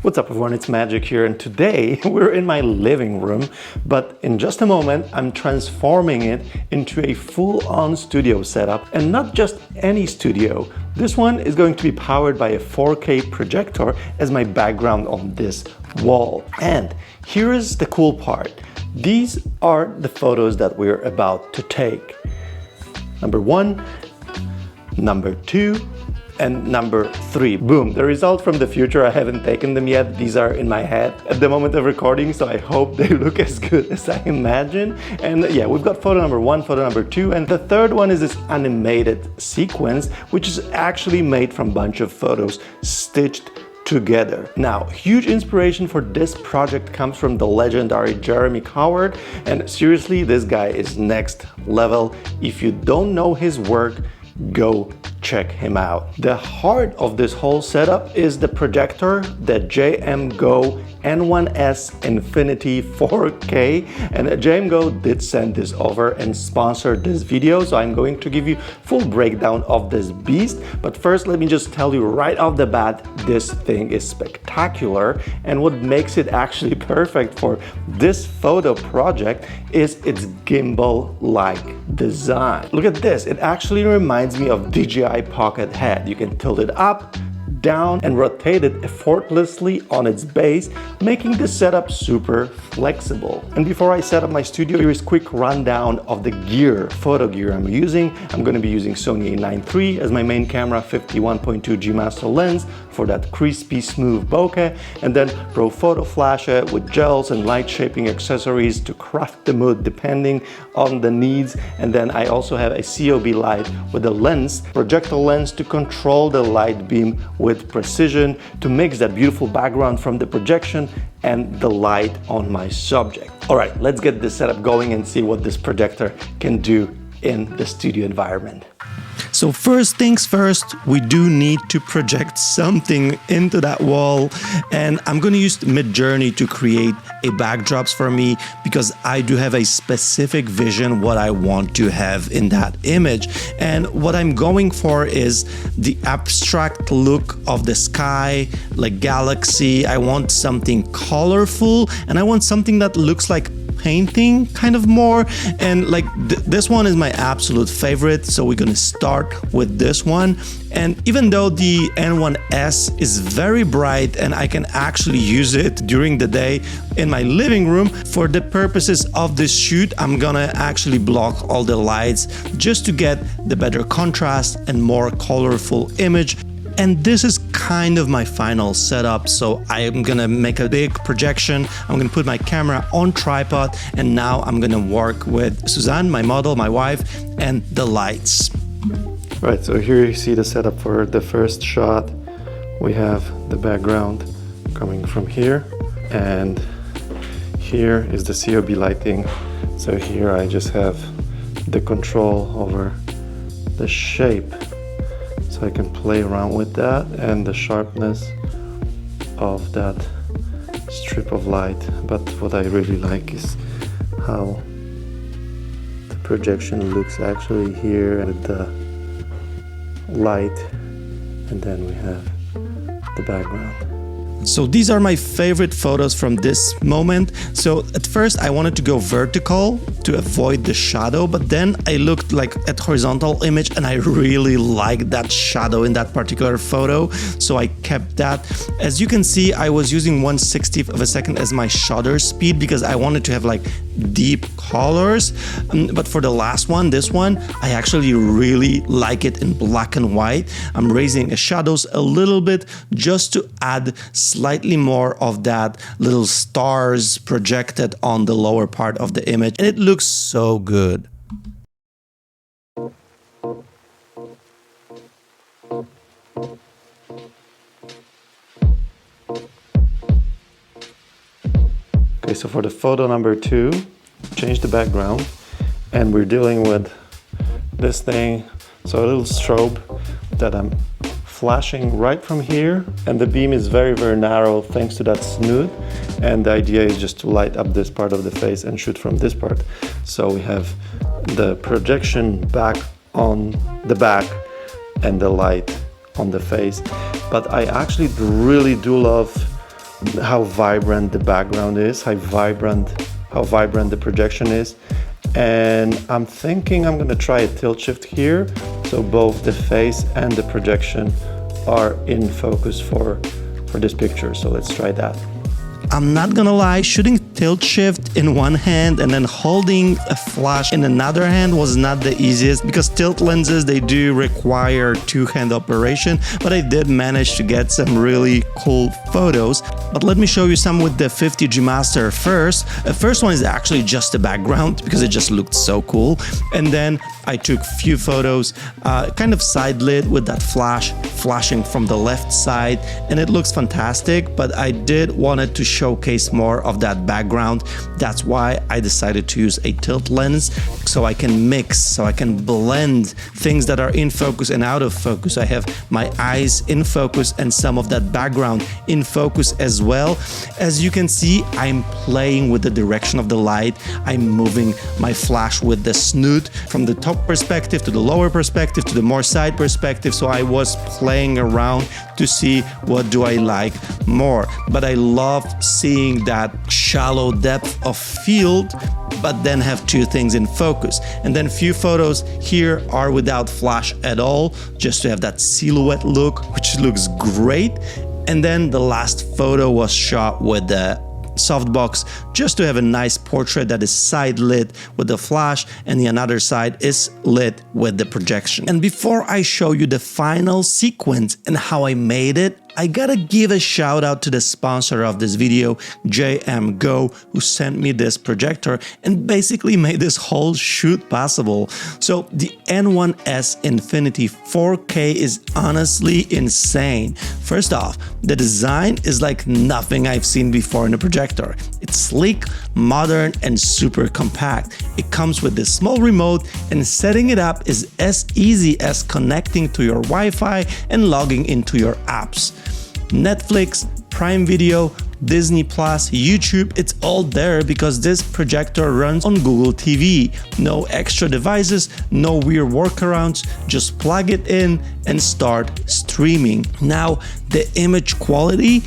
What's up everyone, it's Magic here, and today we're in my living room, but in just a moment I'm transforming it into a full-on studio setup, and not just any studio. This one is going to be powered by a 4K projector as my background on this wall. And here is the cool part. These are the photos that we're about to take. Number 1, number 2, and number 3. Boom, the result from the future. I haven't taken them yet. These are in my head at the moment of recording, so I hope they look as good as I imagine. And yeah, we've got photo number 1, photo number 2, and the third one is this animated sequence, which is actually made from a bunch of photos stitched together. Now, huge inspiration for this project comes from the legendary Jeremy Howard, and seriously, this guy is next level. If you don't know his work, go check him out. The heart of this whole setup is the projector, the JMGO N1S Infinity 4K, and JMGO did send this over and sponsored this video, so I'm going to give you full breakdown of this beast. But first, let me just tell you right off the bat, this thing is spectacular, and what makes it actually perfect for this photo project is its gimbal-like design. Look at this, it actually reminds me of DJI Pocket Head. You can tilt it up, down, and rotate it effortlessly on its base, making the setup super flexible. And before I set up my studio, here is a quick rundown of the gear, photo gear I'm using. I'm going to be using Sony A9 III as my main camera, 51.2 G master lens for that crispy smooth bokeh, and then Pro Photo Flash with gels and light shaping accessories to craft the mood depending on the needs. And then I also have a COB light with a lens, projector lens, to control the light beam with precision to mix that beautiful background from the projection and the light on my subject. All right, let's get this setup going and see what this projector can do in the studio environment. So first things first, we do need to project something into that wall, and I'm going to use Midjourney to create a backdrops for me because I do have a specific vision what I want to have in that image. And what I'm going for is the abstract look of the sky, like galaxy. I want something colorful, and I want something that looks like painting kind of more, and like this one is my absolute favorite, so we're gonna start with this one. And even though the N1S is very bright and I can actually use it during the day in my living room, for the purposes of this shoot I'm gonna actually block all the lights just to get the better contrast and more colorful image. And this is kind of my final setup, so I am gonna make a big projection. I'm gonna put my camera on tripod, and now I'm gonna work with Suzanne, my model, my wife, and the lights. Right, so here you see the setup for the first shot. We have the background coming from here, and here is the COB lighting. So here I just have the control over the shape, so I can play around with that and the sharpness of that strip of light. But what I really like is how the projection looks actually here with the light, and then we have the background. So these are my favorite photos from this moment. So at first I wanted to go vertical to avoid the shadow, but then I looked like at horizontal image and I really liked that shadow in that particular photo, so I kept that. As you can see, I was using 1/60th of a second as my shutter speed because I wanted to have like deep colors. But for the last one, this one, I actually really like it in black and white. I'm raising the shadows a little bit just to add slightly more of that little stars projected on the lower part of the image, and it looks so good. Okay, so for the photo number 2, change the background, and we're dealing with this thing, so a little strobe that I'm flashing right from here, and the beam is very, very narrow thanks to that snoot, and the idea is just to light up this part of the face and shoot from this part. So we have the projection back on the back and the light on the face. But I actually really do love how vibrant the background is, how vibrant the projection is. And I'm thinking I'm gonna try a tilt shift here, so both the face and the projection are in focus for this picture. So let's try that. I'm not gonna lie, shooting tilt shift in one hand and then holding a flash in another hand was not the easiest, because tilt lenses, they do require two-hand operation, but I did manage to get some really cool photos. But let me show you some with the 50G Master first. The first one is actually just a background because it just looked so cool. And then I took few photos, kind of side lit with that flash flashing from the left side, and it looks fantastic, but I did wanted to showcase more of that background. That's why I decided to use a tilt lens, so I can mix, so I can blend things that are in focus and out of focus. I have my eyes in focus and some of that background in focus as well. As you can see, I'm playing with the direction of the light. I'm moving my flash with the snoot from the top perspective to the lower perspective to the more side perspective. So I was playing around to see what do I like more. But I love seeing that shallow depth of field, but then have two things in focus. And then few photos here are without flash at all, just to have that silhouette look, which looks great. And then the last photo was shot with the softbox, just to have a nice portrait that is side lit with the flash and the another side is lit with the projection. And before I show you the final sequence and how I made it, I gotta give a shout out to the sponsor of this video, JMGO, who sent me this projector and basically made this whole shoot possible. So the N1S Infinity 4K is honestly insane. First off, the design is like nothing I've seen before in a projector. It's sleek, modern, and super compact. It comes with this small remote, and setting it up is as easy as connecting to your Wi-Fi and logging into your apps. Netflix, Prime Video, Disney Plus, YouTube, it's all there because this projector runs on Google TV. No extra devices, no weird workarounds, just plug it in and start streaming. Now, the image quality,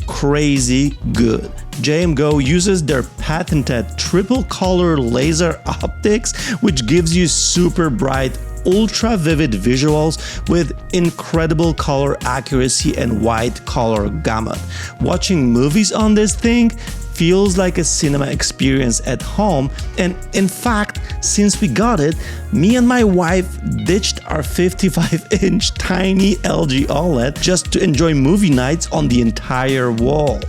crazy good. JMGO uses their patented triple color laser optics, which gives you super bright, ultra vivid visuals with incredible color accuracy and wide color gamut. Watching movies on this thing feels like a cinema experience at home, and in fact, since we got it, me and my wife ditched our 55-inch tiny LG OLED just to enjoy movie nights on the entire wall.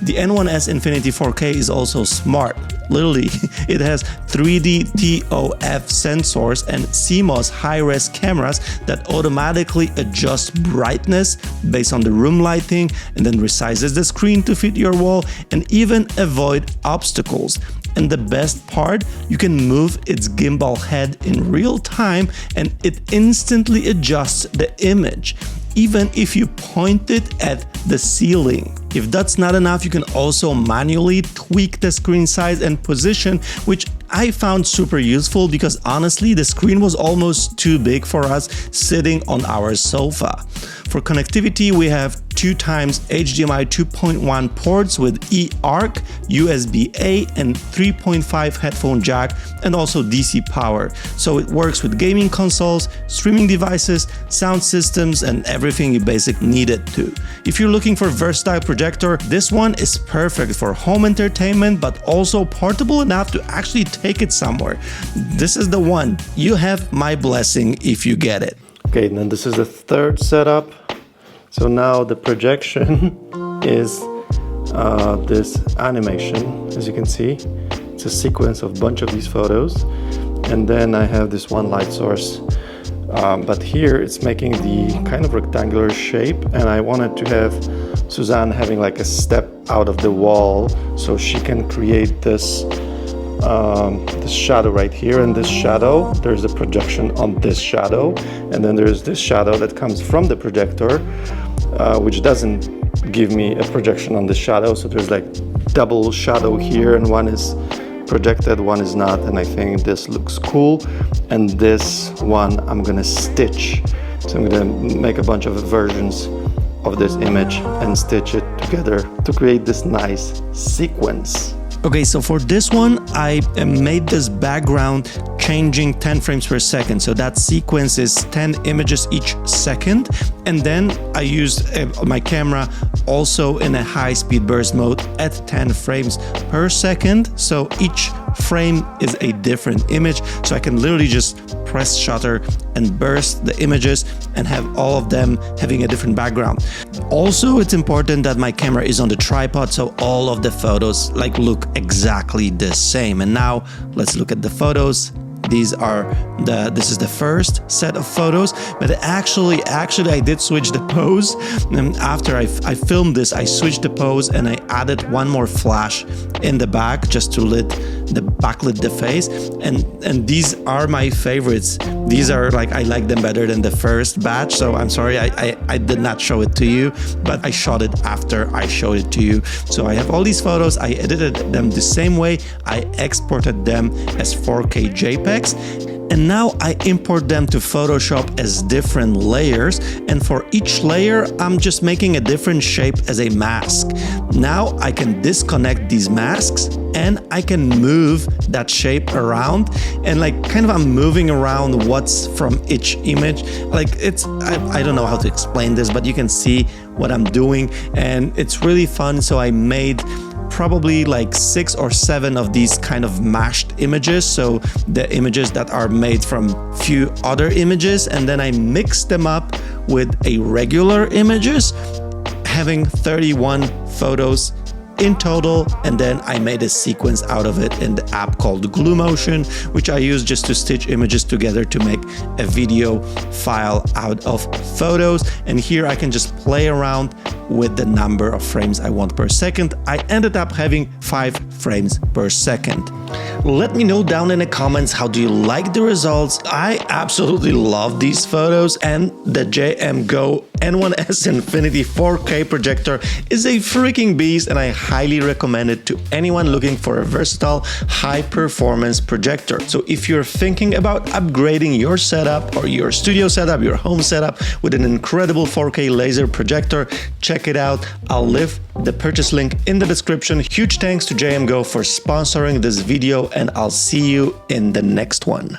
The N1S Infinity 4K is also smart. Literally, it has 3D TOF sensors and CMOS high-res cameras that automatically adjust brightness based on the room lighting and then resizes the screen to fit your wall and even avoid obstacles. And the best part, you can move its gimbal head in real time and it instantly adjusts the image, even if you point it at the ceiling. If that's not enough, you can also manually tweak the screen size and position, which I found super useful because honestly, the screen was almost too big for us sitting on our sofa. For connectivity, we have 2x HDMI 2.1 ports with eARC, USB-A, and 3.5 headphone jack, and also DC power. So it works with gaming consoles, streaming devices, sound systems, and everything you basically need it to. If you're looking for a versatile projector, this one is perfect for home entertainment, but also portable enough to actually take it somewhere. This is the one. You have my blessing if you get it. Okay, then this is the third setup. So now the projection is this animation, as you can see. It's a sequence of a bunch of these photos. And then I have this one light source. But here it's making the kind of rectangular shape, and I wanted to have Suzanne having like a step out of the wall so she can create this this shadow right here, and this shadow, there's a projection on this shadow, and then there's this shadow that comes from the projector, which doesn't give me a projection on the shadow. So there's like double shadow here, and one is projected, one is not, and I think this looks cool. And this one I'm gonna stitch, so I'm gonna make a bunch of versions of this image and stitch it together to create this nice sequence. Okay, so for this one, I made this background changing 10 frames per second. So that sequence is 10 images each second. And then I used my camera also in a high-speed burst mode at 10 frames per second. So each frame is a different image. So I can literally just press shutter and burst the images and have all of them having a different background. Also, it's important that my camera is on the tripod, so all of the photos look exactly the same. And now let's look at the photos. This is the first set of photos, but actually I did switch the pose. And after I filmed this, I switched the pose and I added one more flash in the back just to backlit the face. And these are my favorites. These are I like them better than the first batch. So I'm sorry I did not show it to you, but I shot it after I showed it to you. So I have all these photos. I edited them the same way. I exported them as 4K JPEGs. And now I import them to Photoshop as different layers, and for each layer I'm just making a different shape as a mask. Now I can disconnect these masks and I can move that shape around, and I'm moving around what's from each image. I don't know how to explain this, but you can see what I'm doing and it's really fun. So I made probably 6 or 7 of these kind of mashed images, so the images that are made from few other images, and then I mixed them up with a regular images, having 31 photos in total, and then I made a sequence out of it in the app called Glue Motion, which I use just to stitch images together to make a video file out of photos. And here I can just play around with the number of frames I want per second. I ended up having 5 frames per second. Let me know down in the comments, how do you like the results? I absolutely love these photos, and the JMGO N1S Infinity 4K projector is a freaking beast, and I highly recommend it to anyone looking for a versatile, high-performance projector. So if you're thinking about upgrading your setup or your studio setup, your home setup with an incredible 4K laser projector, check it out. I'll leave the purchase link in the description. Huge thanks to JMGO for sponsoring this video, and I'll see you in the next one.